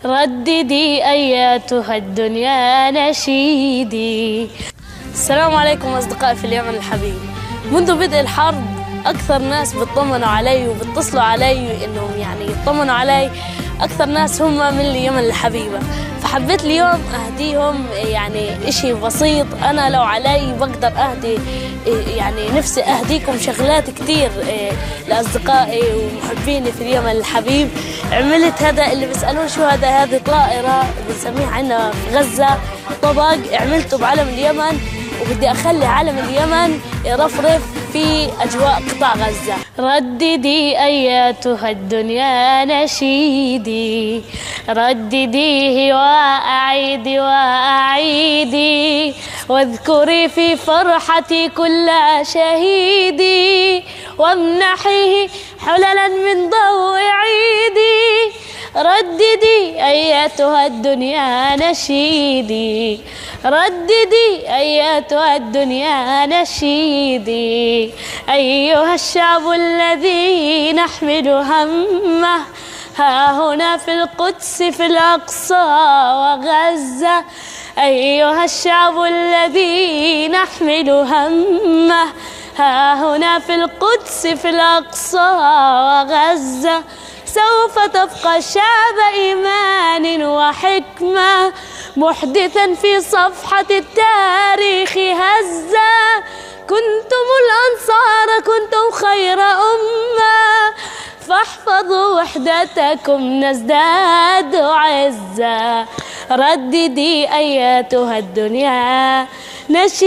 رددي أياتها الدنيا نشيدي. السلام عليكم أصدقائي في اليمن الحبيب. منذ بدء الحرب أكثر ناس بيطمنوا علي وبيتصلوا علي إنهم يطمنوا علي أكثر ناس هم من اليمن الحبيبة، فحبيت اليوم أهديهم إشي بسيط. أنا لو علي بقدر أهدي نفسي أهديكم شغلات كتير لأصدقائي ومحبيني في اليمن الحبيب. عملت هذا اللي بيسألون شو هذه طائرة بنسميها عندنا في غزة طبق، عملته بعلم اليمن وبدي أخلي علم اليمن يرفرف في أجواء قطاع غزة. رددي أياتها الدنيا نشيدي، ردديه وأعيدي وأعيدي، واذكري في فرحتي كل شهيدي، وامنحيه حللا من ضوء عيدي. رددي أياتها الدنيا نشيدي، رددي أياتها الدنيا نشيدي، أيها الشعب الذي نحمل همه ها هنا في القدس في الأقصى وغزة. أيها الشعب الذي نحمل همه ها هنا في القدس في الأقصى وغزة. سوف تبقى شعب إيمان وحكمة محدثا في صفحة التاريخ هزة. كنتم الأنصار كنتم خير أمة، فاحفظوا وحدتكم نزداد عزة. رددي أياتها الدنيا نشيدي.